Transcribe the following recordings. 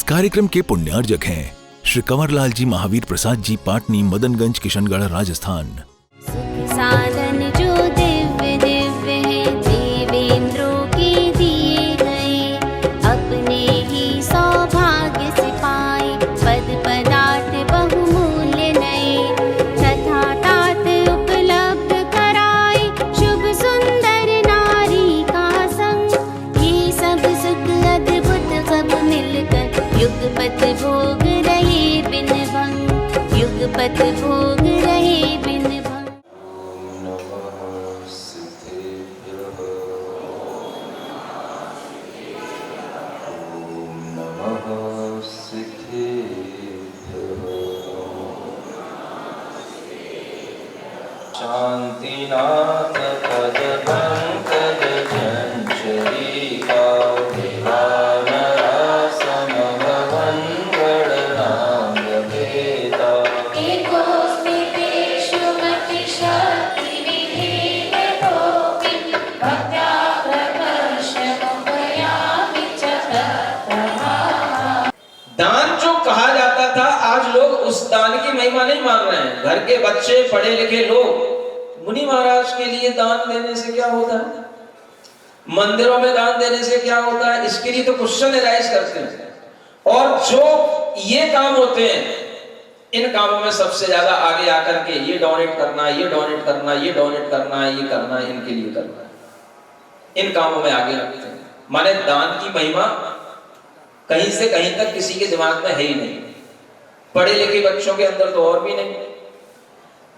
कार्यक्रम के पुण्यार्जक हैं श्री कंवरलाल जी महावीर प्रसाद जी, पाटनी, मदनगंज, किशनगढ़, राजस्थान। साधन जो दिव्य दिव्य है, देवेंद्रों के दिए गए, अपने ही सौभाग्य से पाए पद पदार्थ बहुमूल्य नए, तथा तात उपलब्ध कराए शुभ सुंदर नारी का संग। ये सब सुख अद्भुत सब मिलकर युगपत भोग रहे बिन भंग, युगपत भोग रहे बिन भंग। शांतिनाथ पद पंकज चंचलिका, समभवन गणनांग भेदा। दान जो कहा जाता था, आज लोग उस दान की महिमा नहीं मान रहे हैं। घर के बच्चे, पढ़े लिखे लोग मुनि महाराज के लिए दान देने से क्या होता है, मंदिरों में दान देने से क्या होता है, इसके लिए तो क्वेश्चन एराइज करते हैं। और जो ये काम होते हैं, इन कामों में सबसे ज्यादा आगे आकर के ये डोनेट करना, ये डोनेट करना, ये डोनेट करना, ये करना, इनके लिए करना, इन कामों में आगे रखते हैं। माने दान की महिमा कहीं से कहीं तक किसी के दिमाग में है ही नहीं, पढ़े लिखे बच्चों के अंदर तो और भी नहीं।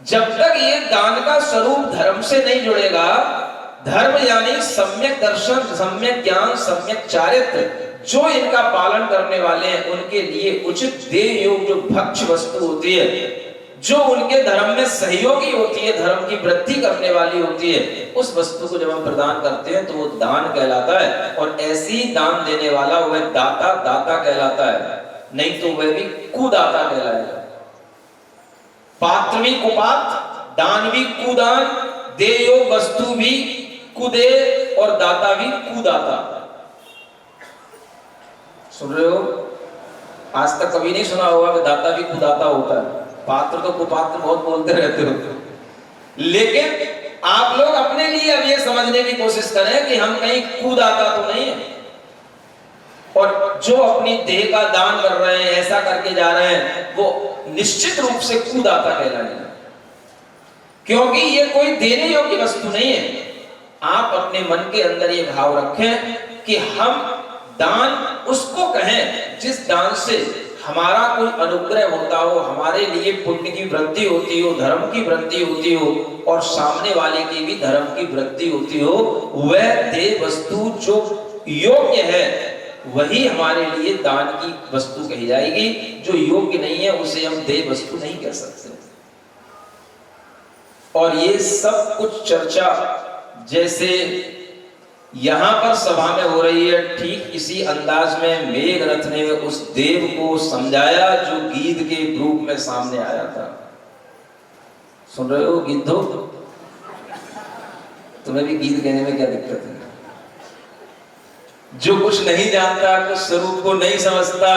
जब तक ये दान का स्वरूप धर्म से नहीं जुड़ेगा, धर्म यानी सम्यक दर्शन, सम्यक ज्ञान, सम्यक चारित्र, जो इनका पालन करने वाले हैं उनके लिए उचित देह योग जो भक्ष्य वस्तु होती है, जो उनके धर्म में सहयोगी होती है, धर्म की वृद्धि करने वाली होती है, उस वस्तु को जब हम प्रदान करते हैं तो वो दान कहलाता है। और ऐसी दान देने वाला वह दाता दाता कहलाता है, नहीं तो वह भी कुदाता कहलाएगा। पात्र भी कुपात्र, दान भी कुदान, देयो वस्तु भी कुदे और दाता भी कुदाता। सुन रहे हो? आज तक कभी नहीं सुना होगा कि दाता भी कुदाता होता है। पात्र तो कुपात्र बहुत बोलते रहते हो, लेकिन आप लोग अपने लिए अब ये समझने की कोशिश करें कि हम कहीं कुदाता तो नहीं है। और जो अपनी देह का दान कर रहे हैं, ऐसा करके जा रहे हैं, वो निश्चित रूप से कुदाता कहलाएगा, क्योंकि ये कोई देने योग्य वस्तु नहीं है। आप अपने मन के अंदर ये भाव रखें कि हम दान उसको कहें जिस दान से हमारा कोई अनुग्रह होता हो, हमारे लिए पुण्य की वृद्धि होती हो, धर्म की वृद्धि होती हो, और सामने वाले की भी धर्म की वृद्धि होती हो। वह देह वस्तु जो योग्य है वही हमारे लिए दान की वस्तु कही जाएगी। जो योग्य नहीं है उसे हम देह वस्तु नहीं कह सकते। और ये सब कुछ चर्चा जैसे यहां पर सभा में हो रही है, ठीक इसी अंदाज में मेघरथ ने उस देव को समझाया जो गीध के रूप में सामने आया था। सुन रहे हो गिद्धो? तुम्हें भी गीध कहने में क्या दिक्कत है? जो कुछ नहीं जानता, कुछ स्वरूप को नहीं समझता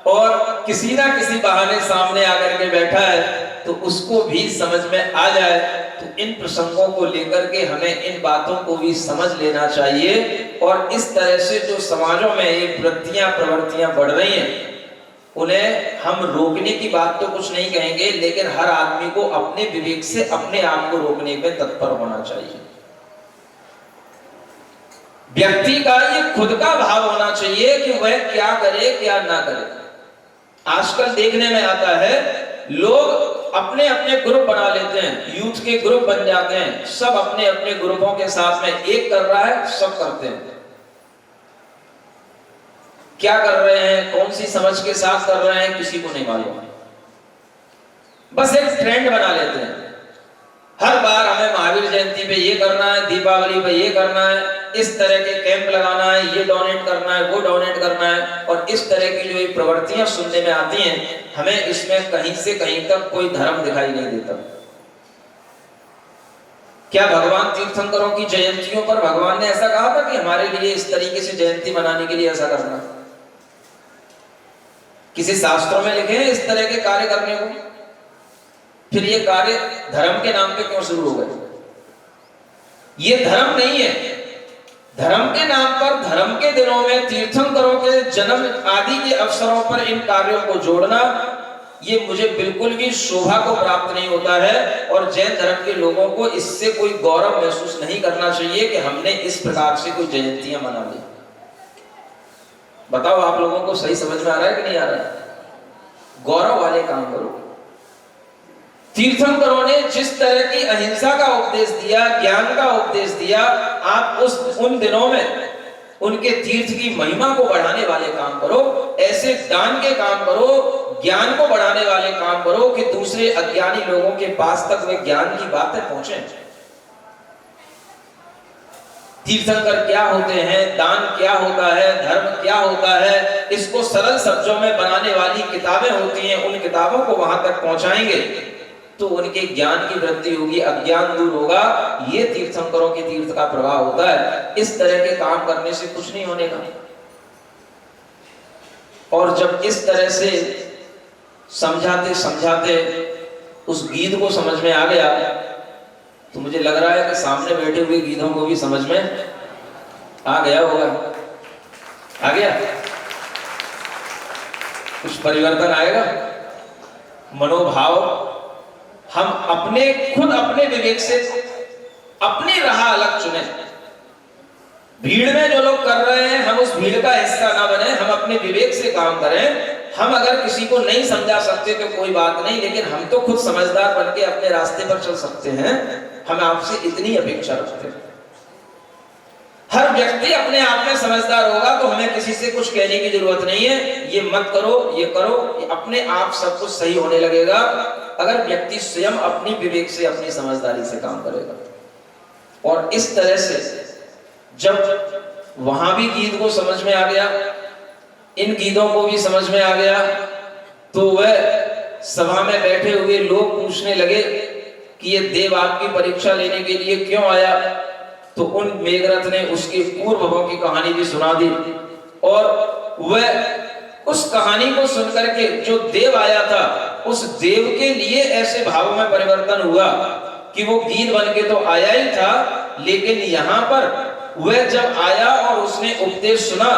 और किसी ना किसी बहाने सामने आकर के बैठा है, तो उसको भी समझ में आ जाए। तो इन प्रसंगों को लेकर के हमें इन बातों को भी समझ लेना चाहिए। और इस तरह से जो समाजों में ये वृत्तियां प्रवृत्तियां बढ़ रही हैं, उन्हें हम रोकने की बात तो कुछ नहीं कहेंगे, लेकिन हर आदमी को अपने विवेक से अपने आप को रोकने में तत्पर होना चाहिए। व्यक्ति का ये खुद का भाव होना चाहिए कि वह क्या करे क्या ना करे। आजकल देखने में आता है लोग अपने अपने ग्रुप बना लेते हैं, यूथ के ग्रुप बन जाते हैं, सब अपने अपने ग्रुपों के साथ में एक कर रहा है, सब करते हैं। क्या कर रहे हैं, कौन सी समझ के साथ कर रहे हैं, किसी को नहीं मालूम। बस एक ट्रेंड बना लेते हैं। हर बार हमें महावीर जयंती पे ये करना है, दीपावली पे ये करना है, इस तरह के कैंप लगाना है, ये डोनेट करना है, वो डोनेट करना है। और इस तरह की जो प्रवृत्तियां सुनने में आती हैं, हमें इसमें कहीं से कहीं तक कोई धर्म दिखाई नहीं देता। क्या भगवान तीर्थंकरों की जयंतियों पर भगवान ने ऐसा कहा था कि हमारे लिए इस तरीके से जयंती मनाने के लिए ऐसा करना? किसी शास्त्रों में लिखे हैं इस तरह के कार्य करने को? फिर ये कार्य धर्म के नाम पे क्यों शुरू हो गए? ये धर्म नहीं है। धर्म के नाम पर धर्म के दिनों में तीर्थंकरों के जन्म आदि के अवसरों पर इन कार्यों को जोड़ना, ये मुझे बिल्कुल भी शोभा को प्राप्त नहीं होता है। और जैन धर्म के लोगों को इससे कोई गौरव महसूस नहीं करना चाहिए कि हमने इस प्रकार से कोई जयंतियां मना ली। बताओ आप लोगों को सही समझ में आ रहा है कि नहीं आ रहा है? गौरव वाले काम करो। तीर्थंकरों ने जिस तरह की अहिंसा का उपदेश दिया, ज्ञान का उपदेश दिया, आप उन दिनों में उनके तीर्थ की महिमा को बढ़ाने वाले काम करो। ऐसे दान के काम करो, ज्ञान को बढ़ाने वाले काम करो कि दूसरे अज्ञानी लोगों के पास तक वे ज्ञान की बातें पहुंचे। तीर्थंकर क्या होते हैं, दान क्या होता है, धर्म क्या होता है, इसको सरल शब्दों में बनाने वाली किताबें होती हैं। उन किताबों को वहां तक पहुंचाएंगे तो उनके ज्ञान की वृद्धि होगी, अज्ञान दूर होगा। ये तीर्थंकरों के तीर्थ का प्रभाव होता है। इस तरह के काम करने से कुछ नहीं होने का। और जब इस तरह से समझाते समझाते उस गीत को समझ में आ गया, तो मुझे लग रहा है कि सामने बैठे हुए गीतों को भी समझ में आ गया होगा। आ गया? कुछ परिवर्तन आएगा। मनोभाव हम खुद अपने विवेक से अपनी राह अलग चुने। भीड़ में जो लोग कर रहे हैं, हम उस भीड़ का हिस्सा ना बने, हम अपने विवेक से काम करें। हम अगर किसी को नहीं समझा सकते तो कोई बात नहीं, लेकिन हम तो खुद समझदार बनके अपने रास्ते पर चल सकते हैं। हम आपसे इतनी अपेक्षा रखते हैं। हर व्यक्ति अपने आप में समझदार होगा तो हमें किसी से कुछ कहने की जरूरत नहीं है। ये मत करो, ये करो, अपने आप सब कुछ सही होने लगेगा अगर व्यक्ति स्वयं अपनी विवेक से, अपनी समझदारी से काम करेगा। और इस तरह से जब वहां भी गीत को समझ में आ गया, इन गीतों को भी समझ में आ गया, तो वह सभा में बैठे हुए लोग पूछने लगे कि ये देव आपकी परीक्षा लेने के लिए क्यों आया? तो उन मेघरथ ने उसके पूर्वों की कहानी भी सुना दी। और वह उस कहानी को सुनकर के जो देव आया था, उस देव के लिए ऐसे भावों में परिवर्तन हुआ कि वो गीत बन के तो आया ही था, लेकिन यहाँ पर वह जब आया और उसने उपदेश सुना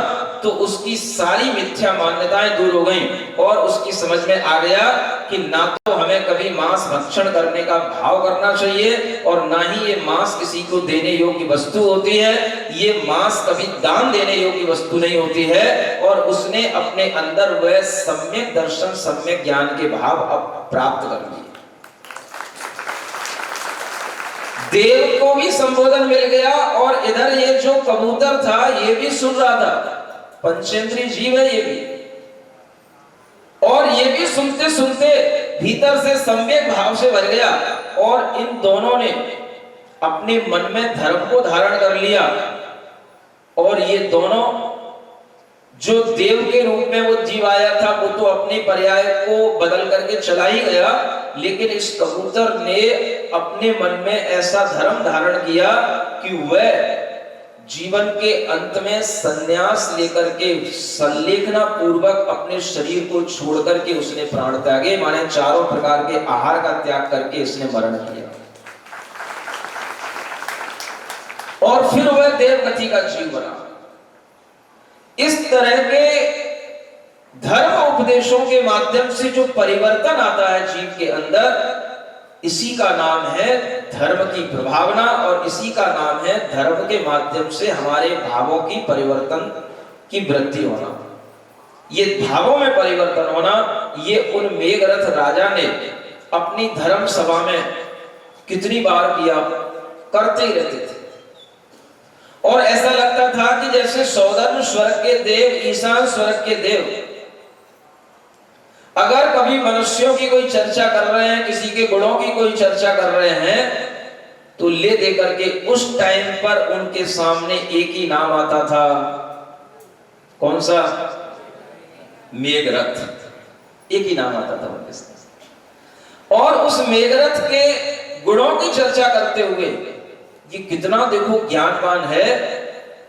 तो उसकी सारी मिथ्या मान्यताएं दूर हो गईं और उसकी समझ में आ गया कि ना तो हमें कभी मांस भक्षण करने का भाव करना चाहिए और ना ही ये मांस किसी को देने योग्य वस्तु होती है। ये मांस कभी दान देने योग्य वस्तु नहीं होती है। और उसने अपने अंदर वह सम्यक दर्शन, सम्यक ज्ञान के भाव अब प्राप्त कर लिए। देव को भी संबोधन मिल गया और इधर ये जो कबूतर था ये भी सुन रहा था। पंचेंद्रिय जीव है ये भी, और ये भी सुनते सुनते भीतर से सम्यक भाव से भर गया। और इन दोनों ने अपने मन में धर्म को धारण कर लिया। और ये दोनों, जो देव के रूप में वो जीव आया था वो तो अपने पर्याय को बदल करके चला ही गया, लेकिन इस कबूतर ने अपने मन में ऐसा धर्म धारण किया कि वह जीवन के अंत में संन्यास लेकर के संलेखना पूर्वक अपने शरीर को छोड़ करके उसने प्राण त्यागे, माने चारों प्रकार के आहार का त्याग करके इसने मरण किया। और फिर वह देवगति का जीव बना। इस तरह के धर्म उपदेशों के माध्यम से जो परिवर्तन आता है जीव के अंदर, इसी का नाम है धर्म की प्रभावना और इसी का नाम है धर्म के माध्यम से हमारे भावों की परिवर्तन की वृद्धि होना। ये भावों में परिवर्तन होना, ये उन मेघरथ राजा ने अपनी धर्म सभा में कितनी बार किया, करते ही रहते थे। और ऐसा लगता था कि जैसे सौधर्म स्वर्ग के देव, ईशान स्वर्ग के देव अगर कभी मनुष्यों की कोई चर्चा कर रहे हैं, किसी के गुणों की कोई चर्चा कर रहे हैं, तो ले दे करके उस टाइम पर उनके सामने एक ही नाम आता था। कौन सा? मेघरथ। एक ही नाम आता था उनके सामने। और उस मेघरथ के गुणों की चर्चा करते हुए, ये कितना देखो ज्ञानवान है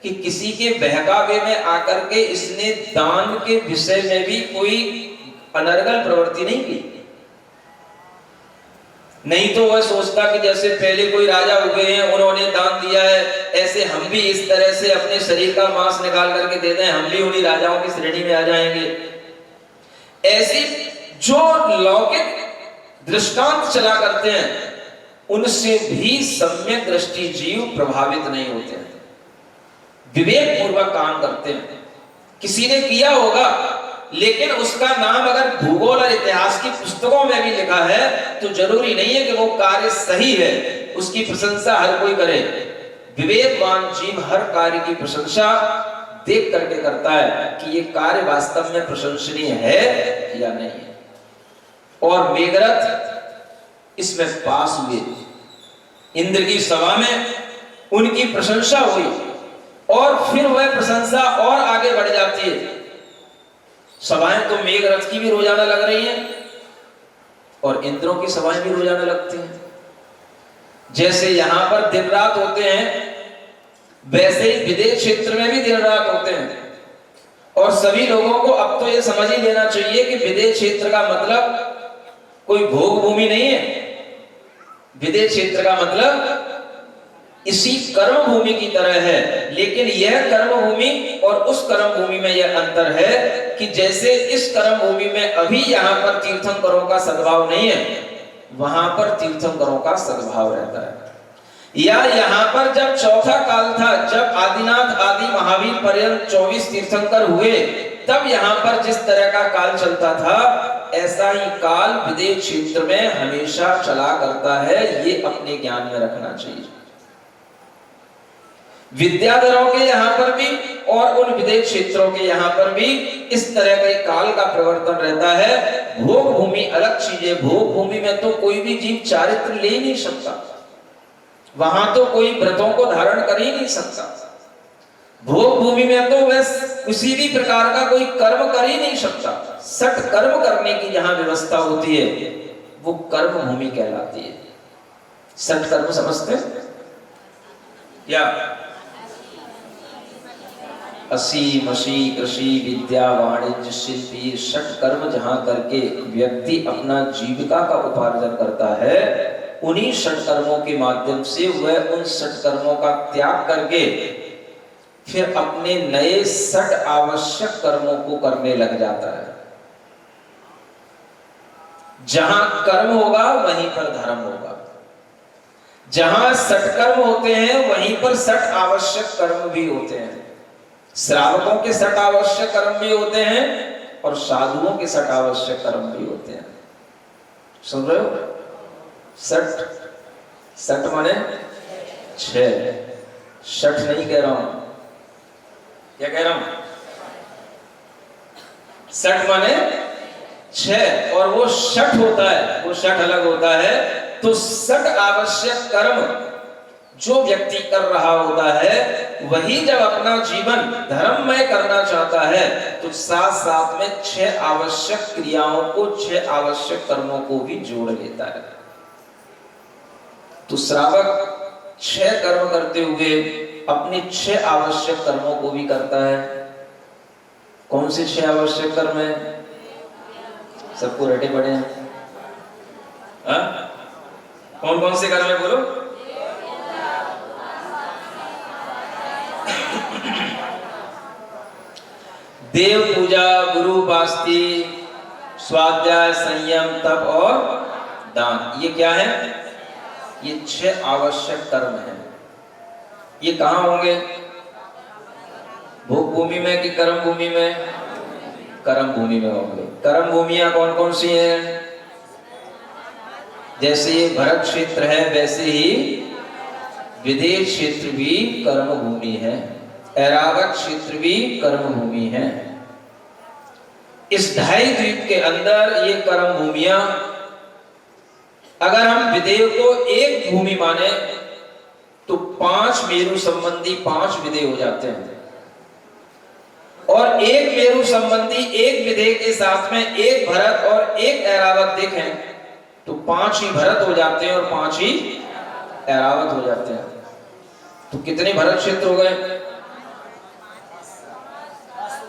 कि किसी के बहकावे में आकर के इसने दान के विषय में भी कोई अनर्गल प्रवृत्ति नहीं की। नहीं तो वह सोचता कि जैसे पहले कोई राजा हुए हैं, उन्होंने दान दिया है, ऐसे हम भी इस तरह से अपने शरीर का मांस निकाल करके दे दें, हम भी उन्हीं राजाओं की श्रेणी में आ जाएंगे। ऐसी जो लौकिक दृष्टांत चला करते हैं, उनसे भी सम्यक दृष्टि जीव प्रभावित नहीं होते हैं, विवेक पूर्वक काम करते हैं। किसी ने किया होगा, लेकिन उसका नाम अगर भूगोल और इतिहास की पुस्तकों में भी लिखा है, तो जरूरी नहीं है कि वो कार्य सही है, उसकी प्रशंसा हर कोई करे। विवेकवान जीव हर कार्य की प्रशंसा देख करके करता है कि ये कार्य वास्तव में प्रशंसनीय है या नहीं है। और मेघरथ इसमें पास हुए, इंद्र की सभा में उनकी प्रशंसा हुई, और फिर वह प्रशंसा और आगे बढ़ जाती है। सभाएं तो मेघरथ की भी रोजाना लग रही हैं, और इंद्रों की सभाएं भी रोजाना लगती हैं। जैसे यहां पर दिन रात होते हैं, वैसे ही विदेश क्षेत्र में भी दिन रात होते हैं। और सभी लोगों को अब तो यह समझ ही लेना चाहिए कि विदेश क्षेत्र का मतलब कोई भोग भूमि नहीं है। विदेश क्षेत्र का मतलब इसी कर्म भूमि की तरह है, लेकिन यह कर्म भूमि और उस कर्म भूमि में यह अंतर है कि जैसे इस कर्म भूमि में अभी यहाँ पर तीर्थंकरों का सद्भाव नहीं है, वहां पर तीर्थंकरों का सद्भाव रहता है। या यहाँ पर जब चौथा काल था, जब आदिनाथ आदि महावीर पर्यंत 24 तीर्थंकर हुए, तब यहाँ पर जिस तरह का काल चलता था, ऐसा ही काल विदेश क्षेत्र में हमेशा चला करता है। ये अपने ज्ञान में रखना चाहिए। विद्याधरों के यहाँ पर भी और उन विदेश क्षेत्रों के यहाँ पर भी इस तरह के काल का प्रवर्तन रहता है। भोग भूमि अलग चीज है। भोग भूमि में तो कोई भी जीव चारित्र ले नहीं सकता, वहां तो कोई व्रतों को धारण कर ही नहीं सकता। भोग भूमि में तो वह किसी भी प्रकार का कोई कर्म कर ही नहीं सकता। सठ कर्म करने की जहां व्यवस्था होती है, वो कर्म भूमि कहलाती है। सठ कर्म समझते क्या? असी मसी कृषि विद्या वाणिज्य शिल्पी, षट कर्म जहां करके व्यक्ति अपना जीविका का उपार्जन करता है, उन्हीं षट कर्मों के माध्यम से वह उन षट कर्मों का त्याग करके फिर अपने नए षट आवश्यक कर्मों को करने लग जाता है। जहां कर्म होगा वहीं पर धर्म होगा। जहां षट कर्म होते हैं वहीं पर षट आवश्यक कर्म भी होते हैं। श्रावकों के षट आवश्यक कर्म भी होते हैं और साधुओं के षट आवश्यक कर्म भी होते हैं। सुन रहे हो? षट, षट माने 6, षट नहीं कह रहा हूं। क्या कह रहा हूं? षट माने 6, और वो षट होता है, वो षट अलग होता है। तो षट आवश्यक कर्म जो व्यक्ति कर रहा होता है, वही जब अपना जीवन धर्ममय करना चाहता है, तो साथ साथ में 6 आवश्यक क्रियाओं को, 6 आवश्यक कर्मों को भी जोड़ लेता है। तो श्रावक 6 कर्म करते हुए अपने 6 आवश्यक कर्मों को भी करता है। कौन से 6 आवश्यक कर्म है? सबको रटे पड़े हैं? कौन कौन से कर्म है बोलो? देव पूजा, गुरु उपासना, स्वाध्याय, संयम, तप और दान। ये क्या है? ये 6 आवश्यक कर्म हैं। ये कहां होंगे? भोग भूमि में कि कर्म भूमि में? कर्म भूमि में होंगे। कर्म भूमियां कौन कौन सी हैं? जैसे ये भरत क्षेत्र है, वैसे ही विदेश क्षेत्र भी कर्म भूमि है, ऐरावत क्षेत्र भी कर्म भूमि है। इस 2.5 द्वीप के अंदर ये कर्म भूमियां, अगर हम विदेह को एक भूमि माने तो 5 मेरु संबंधी 5 विदेह हो जाते हैं, और एक मेरु संबंधी एक विदेह के साथ में एक भरत और एक ऐरावत देखें तो 5 ही भरत हो जाते हैं और 5 ही ऐरावत हो जाते हैं। तो कितने भरत क्षेत्र हो गए?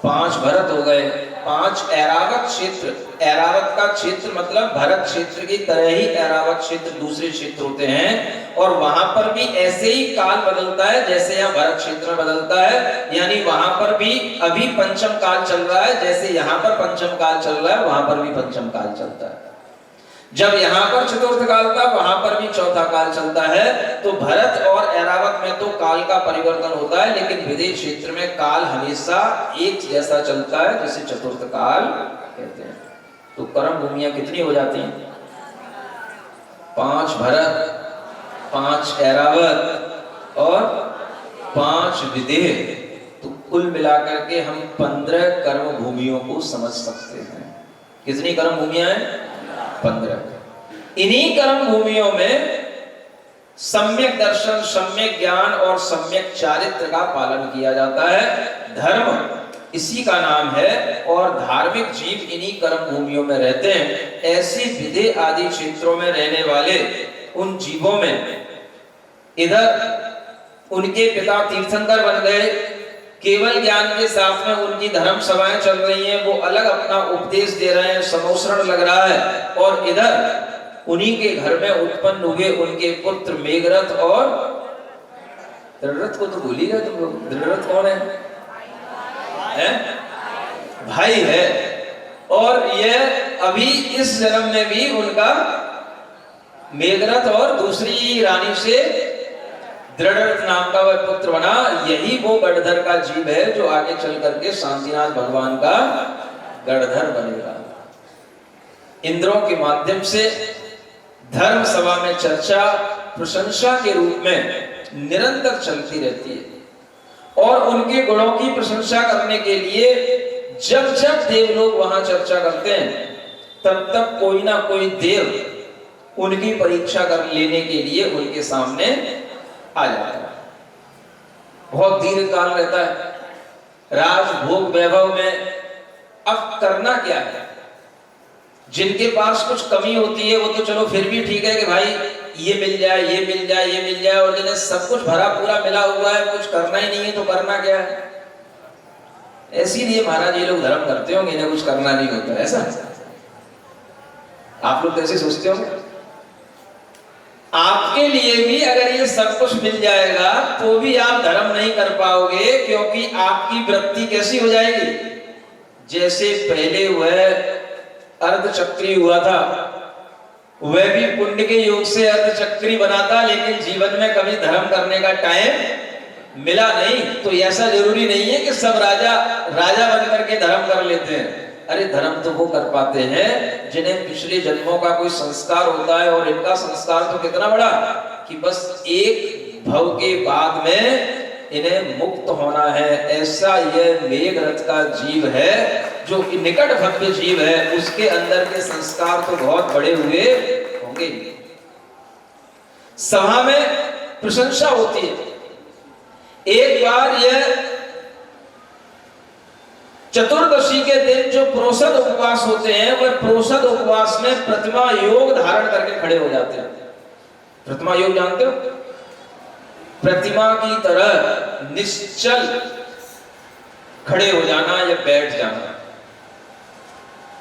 5 भरत हो गए 5 ऐरावत क्षेत्र, ऐरावत का क्षेत्र मतलब भरत क्षेत्र की तरह ही ऐरावत क्षेत्र दूसरे क्षेत्र होते हैं, और वहां पर भी ऐसे ही काल बदलता है जैसे यहाँ भरत क्षेत्र में बदलता है। यानी वहां पर भी अभी पंचम काल चल रहा है, जैसे यहाँ पर पंचम काल चल रहा है वहां पर भी पंचम काल चलता है। जब यहाँ पर चतुर्थ काल था वहां पर भी चौथा काल चलता है। तो भरत और ऐरावत में तो काल का परिवर्तन होता है, लेकिन विदेश क्षेत्र में काल हमेशा एक जैसा चलता है, जिसे चतुर्थ काल कहते हैं। तो कर्म भूमियां कितनी हो जाती हैं? 5 भरत, 5 ऐरावत और 5 विदेह। तो कुल मिलाकर के हम 15 कर्म भूमियों को समझ सकते हैं। कितनी कर्म भूमियां हैं? 15। इन्हीं कर्म भूमियों में सम्यक दर्शन, सम्यक ज्ञान और सम्यक चारित्र का पालन किया जाता है। धर्म इसी का नाम है, और धार्मिक जीव इन्हीं कर्म भूमियों में रहते हैं। ऐसी विदेह आदि क्षेत्रों में रहने वाले उन जीवों में इधर उनके पिता तीर्थंकर बन गए, केवल ज्ञान के साथ में उनकी धर्म सभाएं चल रही हैं, वो अलग अपना उपदेश दे रहे हैं, समोसरण लग रहा है, और इधर उन्हीं के घर में उत्पन्न हुए उनके पुत्र मेघरथ और दृढ़रथ को तो भूल ही गए तुम लोग। दृढ़रथ कौन है? भाई है। और यह अभी इस जन्म में भी उनका मेघरथ और दूसरी रानी से दृढ़रथ नाम का वह पुत्र बना। यही वो गढ़धर का जीव है जो आगे चल करके शांतिनाथ भगवान का गढ़धर बनेगा। इंद्रों के माध्यम से धर्म सभा में चर्चा प्रशंसा के रूप में निरंतर चलती रहती है, और उनके गुणों की प्रशंसा करने के लिए जब जब देवलोग वहां चर्चा करते हैं तब तब कोई ना कोई देव उनकी परीक्षा कर लेने के लिए उनके सामने आ जाता है। बहुत दीर्घ काल रहता है राजभोग वैभव में। अब करना क्या है? जिनके पास कुछ कमी होती है वो तो चलो फिर भी ठीक है कि भाई ये मिल जाए, ये मिल जाए, ये मिल जाए, और जिन्हें सब कुछ भरा पूरा मिला हुआ है, कुछ करना ही नहीं है, तो करना क्या है? इसीलिए महाराज ये लोग धर्म करते होंगे, इन्हें कुछ करना नहीं होता। ऐसा आप लोग कैसे सोचते होंगे? आपके लिए भी अगर ये सब कुछ मिल जाएगा तो भी आप धर्म नहीं कर पाओगे, क्योंकि आपकी वृत्ति कैसी हो जाएगी? जैसे पहले वह अर्धचक्री हुआ था, वह भी पुण्य के योग से अर्धचक्री बना था, लेकिन जीवन में कभी धर्म करने का टाइम मिला नहीं। तो ऐसा जरूरी नहीं है कि सब राजा बन करके धर्म कर लेते हैं। अरे धर्म तो वो कर पाते हैं जिन्हें पिछले जन्मों का कोई संस्कार होता है, और इनका संस्कार तो कितना बड़ा कि बस एक भव के बाद में इन्हें मुक्त होना है। ऐसा यह मेघरथ का जीव है जो निकट भव्य जीव है, उसके अंदर के संस्कार तो बहुत बड़े हुए होंगे। सभा में प्रशंसा होती है। एक बार यह चतुर्दशी के दिन जो प्रोषद उपवास होते हैं, वह प्रोषद उपवास में प्रतिमा योग धारण करके खड़े हो जाते हैं। प्रतिमा योग जानते हो? प्रतिमा की तरह निश्चल खड़े हो जाना या बैठ जाना,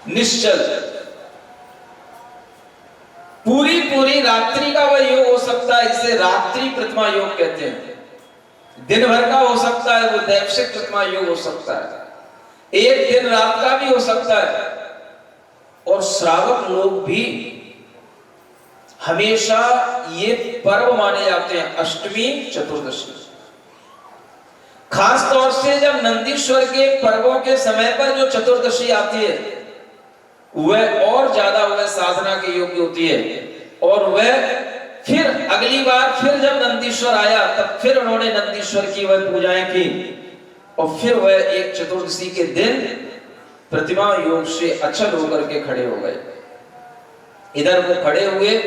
निश्चल। पूरी रात्रि का वह योग हो सकता है, इसे रात्रि प्रतिमा योग कहते हैं। दिन भर का हो सकता है, वो दैवशिक प्रतिमा योग हो सकता है, एक दिन रात का भी हो सकता है। और श्रावक लोग भी हमेशा ये पर्व माने जाते हैं, अष्टमी चतुर्दशी। खास तौर से जब नंदीश्वर के पर्वों के समय पर जो चतुर्दशी आती है, वह और ज्यादा वह साधना के योग्य होती है। और वह फिर अगली बार फिर जब नंदीश्वर आया तब फिर उन्होंने नंदीश्वर की वह पूजाएं की, और फिर वह एक चतुर्दशी के दिन प्रतिमा योग से अचल होकर के खड़े हो गए। इधर वो खड़े हुए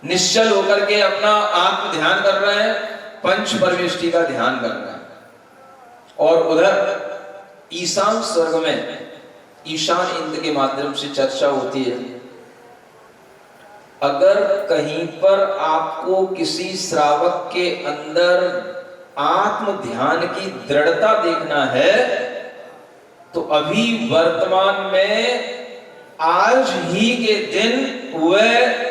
निश्चल होकर के अपना आत्म ध्यान कर रहे हैं, पंच परमेष्टि का ध्यान कर रहे हैं। और उधर ईशान स्वर्ग में ईशान इंद्र के माध्यम से चर्चा होती है। अगर कहीं पर आपको किसी श्रावक के अंदर आत्म ध्यान की दृढ़ता देखना है तो अभी वर्तमान में आज ही के दिन वह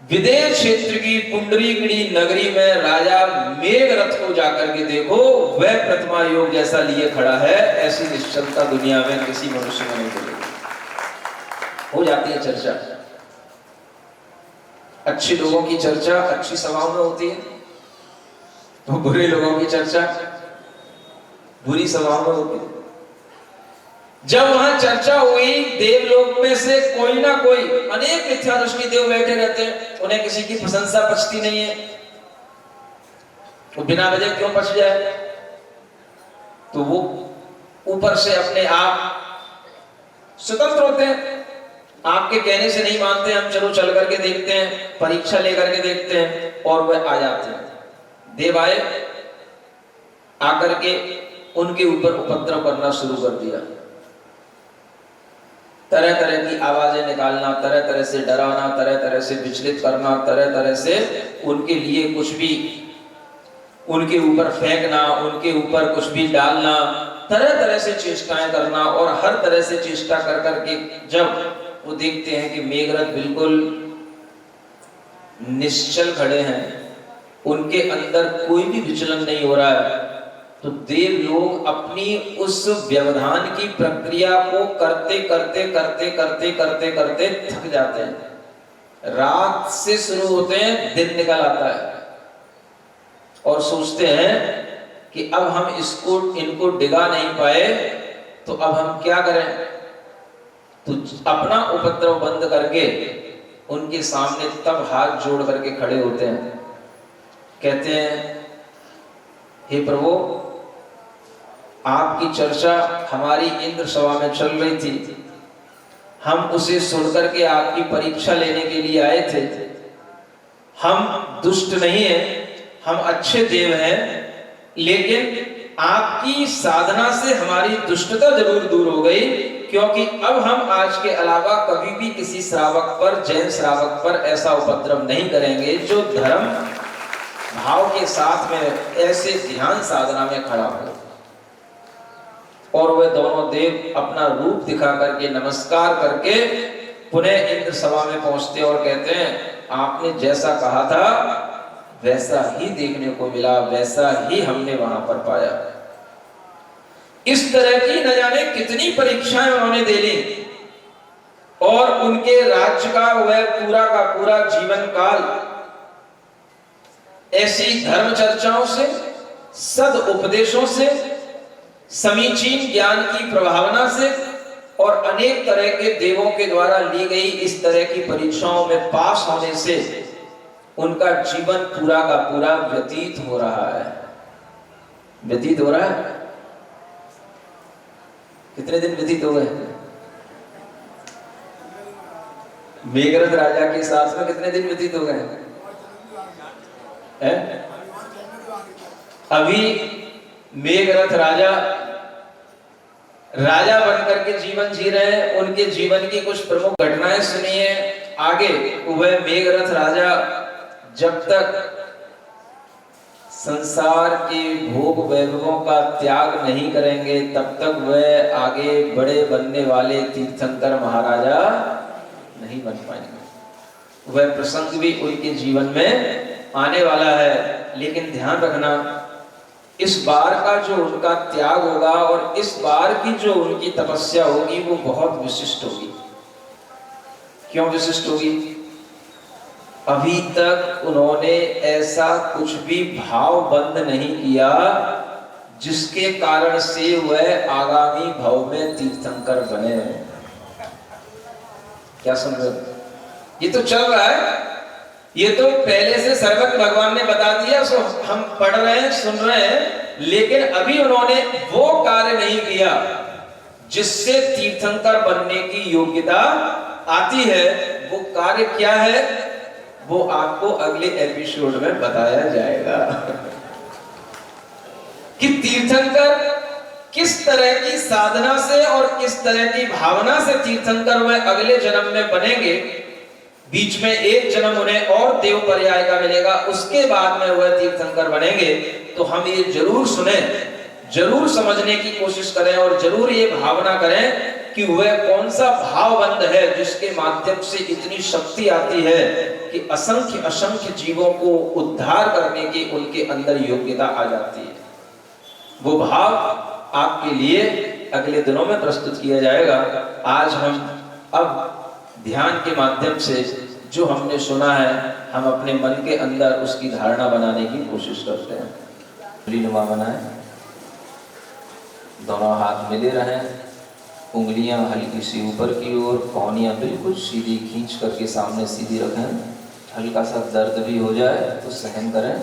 विदेश क्षेत्र की पुंडरीकणी नगरी में राजा मेघरथ को जाकर के देखो, वह प्रतिमा योग जैसा लिए खड़ा है। ऐसी निश्चलता दुनिया में किसी मनुष्य में नहीं मिलेगी। हो जाती है चर्चा, अच्छे लोगों की चर्चा अच्छी सभाओं में होती है, तो बुरे लोगों की चर्चा बुरी सभाओं में होती है। जब वहां चर्चा हुई, देवलोक में से कोई ना कोई, अनेक मिथ्या दृष्टि देव बैठे रहते हैं, उन्हें किसी की प्रशंसा पचती नहीं है। वो बिना वजह क्यों पच जाए? तो वो ऊपर से अपने आप स्वतंत्र होते हैं, आपके कहने से नहीं मानते, हम चलो चल करके देखते हैं, परीक्षा लेकर के देखते हैं, और वह आ जाते हैं। देव आए, आकर के उनके ऊपर उपद्रव करना शुरू कर दिया, तरह तरह की आवाजें निकालना, तरह तरह से डराना, तरह तरह से विचलित करना, तरह तरह से उनके लिए कुछ भी उनके ऊपर फेंकना, उनके ऊपर कुछ भी डालना, तरह तरह से चेष्टाएं करना। और हर तरह से चेष्टा कर करके जब वो देखते हैं कि मेघरथ बिल्कुल निश्चल खड़े हैं, उनके अंदर कोई भी विचलन नहीं हो रहा है, तो देव लोग अपनी उस व्यवधान की प्रक्रिया को करते करते करते करते करते करते थक जाते हैं। रात से शुरू होते हैं, दिन निकल आता है, और सोचते हैं कि अब हम इनको डिगा नहीं पाए, तो अब हम क्या करें? तो अपना उपद्रव बंद करके उनके सामने तब हाथ जोड़ करके खड़े होते हैं, कहते हैं, हे प्रभु, आपकी चर्चा हमारी इंद्र सभा में चल रही थी, हम उसे सुनकर के आपकी परीक्षा लेने के लिए आए थे। हम दुष्ट नहीं हैं, हम अच्छे देव हैं, लेकिन आपकी साधना से हमारी दुष्टता जरूर दूर हो गई, क्योंकि अब हम आज के अलावा कभी भी किसी श्रावक पर, जैन श्रावक पर ऐसा उपद्रव नहीं करेंगे जो धर्म भाव के साथ में ऐसे ध्यान साधना में खड़ा हो। और वे दोनों देव अपना रूप दिखा करके नमस्कार करके पुनः इंद्र सभा में पहुंचते और कहते हैं, आपने जैसा कहा था वैसा ही देखने को मिला, वैसा ही हमने वहां पर पाया। इस तरह की न जाने कितनी परीक्षाएं उन्होंने दे ली, और उनके राज्य का वह पूरा का पूरा जीवन काल ऐसी धर्म चर्चाओं से, सद उपदेशों से, समीचीन ज्ञान की प्रभावना से और अनेक तरह के देवों के द्वारा ली गई इस तरह की परीक्षाओं में पास होने से उनका जीवन पूरा का पूरा व्यतीत हो रहा है। व्यतीत हो रहा है। कितने दिन व्यतीत हो गए? मेघरथ राजा के साथ में कितने दिन व्यतीत हो गए? अभी मेघरथ राजा बनकर के जीवन जी रहे हैं। उनके जीवन की कुछ प्रमुख घटनाएं सुनिए आगे। वह मेघरथ राजा जब तक संसार के भोग वैभवों का त्याग नहीं करेंगे तब तक वह आगे बड़े बनने वाले तीर्थंकर महाराजा नहीं बन पाएंगे। वह प्रसंग भी उनके जीवन में आने वाला है, लेकिन ध्यान रखना, इस बार का जो उनका त्याग होगा और इस बार की जो उनकी तपस्या होगी वो बहुत विशिष्ट होगी। क्यों विशिष्ट होगी? अभी तक उन्होंने ऐसा कुछ भी भाव बंद नहीं किया जिसके कारण से वह आगामी भाव में तीर्थंकर बने। क्या सुन रहे हो? ये तो चल रहा है, ये तो पहले से सर्वज्ञ भगवान ने बता दिया, सो हम पढ़ रहे हैं, सुन रहे हैं, लेकिन अभी उन्होंने वो कार्य नहीं किया जिससे तीर्थंकर बनने की योग्यता आती है। वो कार्य क्या है वो आपको अगले एपिसोड में बताया जाएगा कि तीर्थंकर किस तरह की साधना से और किस तरह की भावना से तीर्थंकर वह अगले जन्म में बनेंगे। बीच में एक जन्म उन्हें और देव पर्याय का मिलेगा, उसके बाद में वह तीर्थंकर बनेंगे। तो हम ये जरूर सुने, जरूर समझने की कोशिश करें और जरूर ये भावना करें कि वह कौन सा भावबंध है जिसके माध्यम से इतनी शक्ति आती है कि असंख्य असंख्य जीवों को उद्धार करने की उनके अंदर योग्यता आ जाती है। वो भाव आपके लिए अगले दिनों में प्रस्तुत किया जाएगा। आज हम अब ध्यान के माध्यम से जो हमने सुना है हम अपने मन के अंदर उसकी धारणा बनाने की कोशिश करते हैं। नुमा बनाएं, दोनों हाथ मिले रहें, उंगलियां हल्की सी ऊपर की ओर, कोहनियां बिल्कुल सीधी खींच करके सामने सीधी रखें। हल्का सा दर्द भी हो जाए तो सहन करें,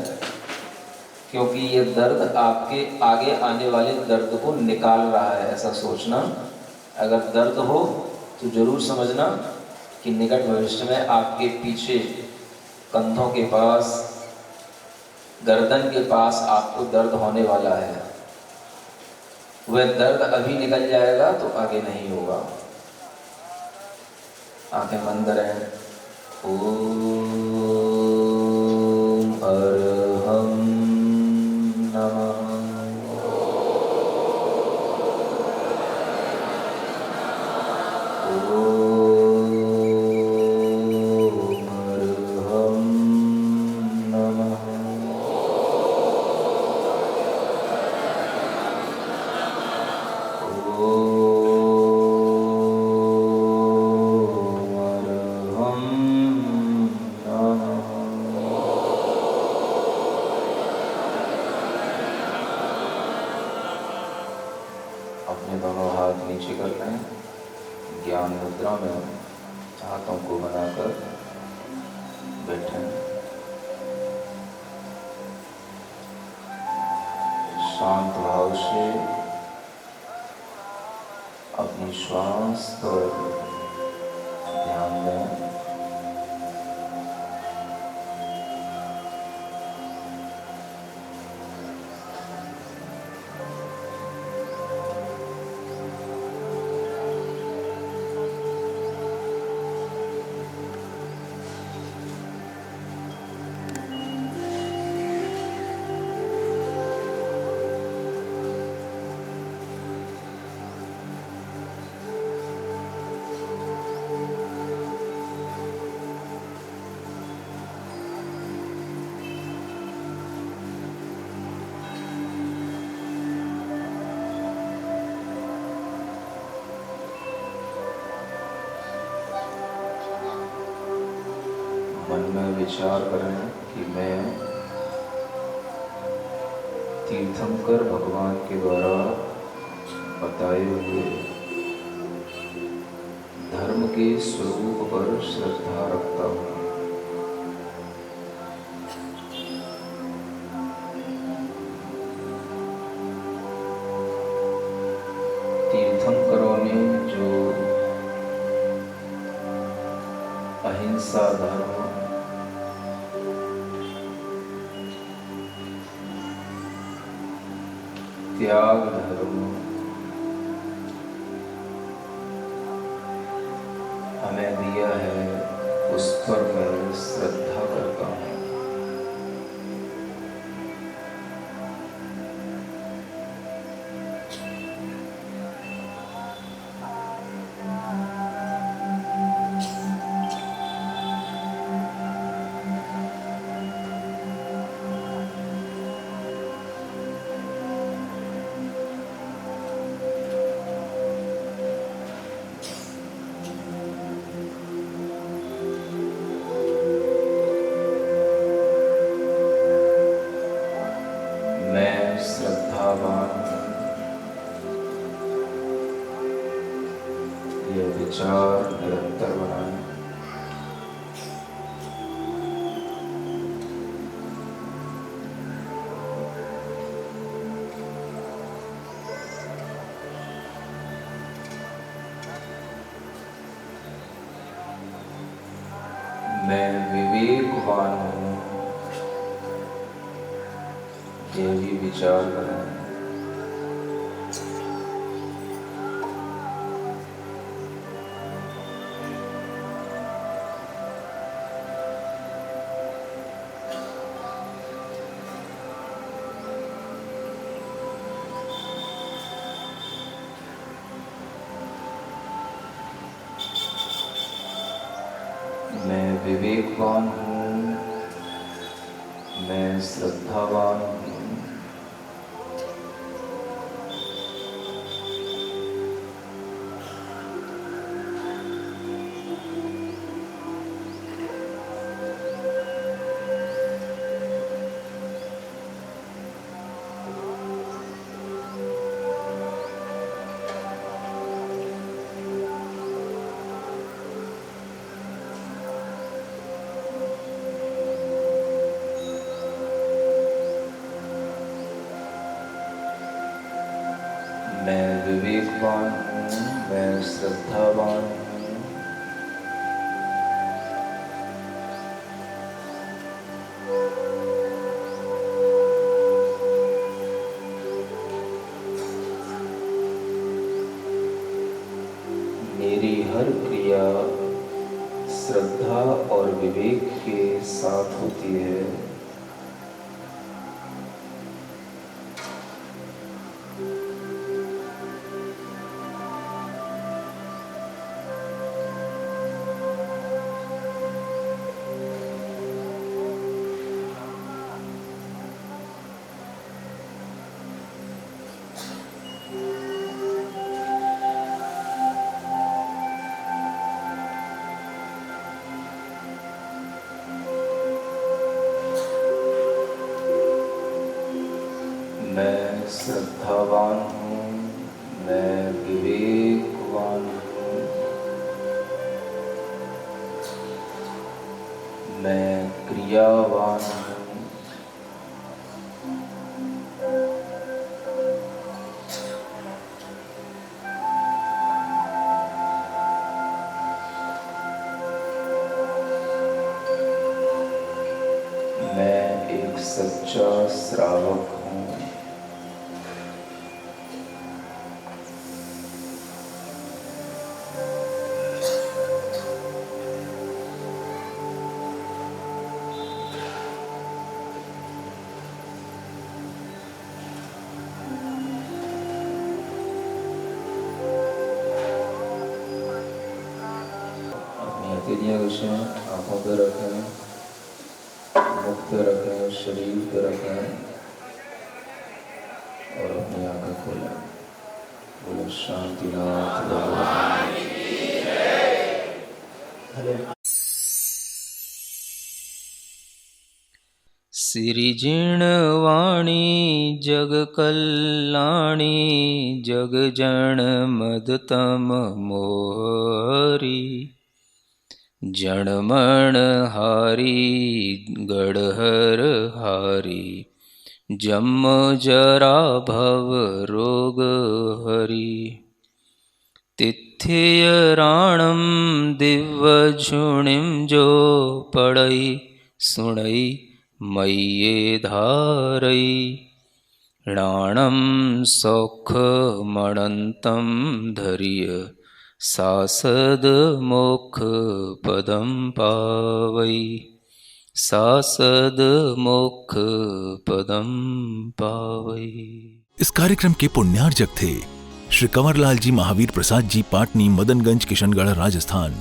क्योंकि ये दर्द आपके आगे आने वाले दर्द को निकाल रहा है, ऐसा सोचना। अगर दर्द हो तो जरूर समझना कि निकट भविष्य में आपके पीछे कंधों के पास, गर्दन के पास आपको दर्द होने वाला है। वह दर्द अभी निकल जाएगा तो आगे नहीं होगा। आंखें बंद करें। ओम अरहं नमः। अपने दोनों हाथ नीचे कर लें, ज्ञान मुद्रा में हाथों को बनाकर बैठें। शांत भाव से अपनी श्वास पर ध्यान दें। मन में विचार करें कि मैं तीर्थंकर भगवान के द्वारा बताए हुए धर्म के स्वरूप पर श्रद्धा रखता हूँ। तीर्थंकरों ने जो अहिंसा धर्म, त्याग धर्म हमें दिया है, उस पर मैं श्रद्धा करता हूँ। ये विचार निरंतर बनाएं। मैं विवेकवान हूँ, ये भी विचार करें। विवेकवान हूँ, मैं श्रद्धावान हूँ, मैं विवेकवान हूँ, मैं श्रद्धावान हूँ, मेरी हर क्रिया श्रद्धा और विवेक के साथ होती है। मैं श्रद्धावान हूँ, मैं विवेकवान हूँ, मैं क्रियावान हूँ, मैं एक सच्चा श्रावक हूँ। अपनी हथेलियाँ घसें, आँखों पर रखें, मुख पे रखें, शरीर पे रखें और अपनी आंखें खोलें। बोलो शांतिनाथ भगवान की जय। सिरिजिणवाणी जग कल्याणी जग जन मदतम मोहरी जणमण हारी गढ़हर हारी जम जरा भव रोग हरि तिथियराणम दिव्य झुणिम जो पढ़ई सुणई मय्ये धारई राणम सौख मणंतम धैर्य सासद मोक्ष पदम पावई सासद मोक्ष पदम पावई। इस कार्यक्रम के पुण्यार्जक थे श्री कंवरलाल जी महावीर प्रसाद जी, पाटनी, मदनगंज, किशनगढ़, राजस्थान।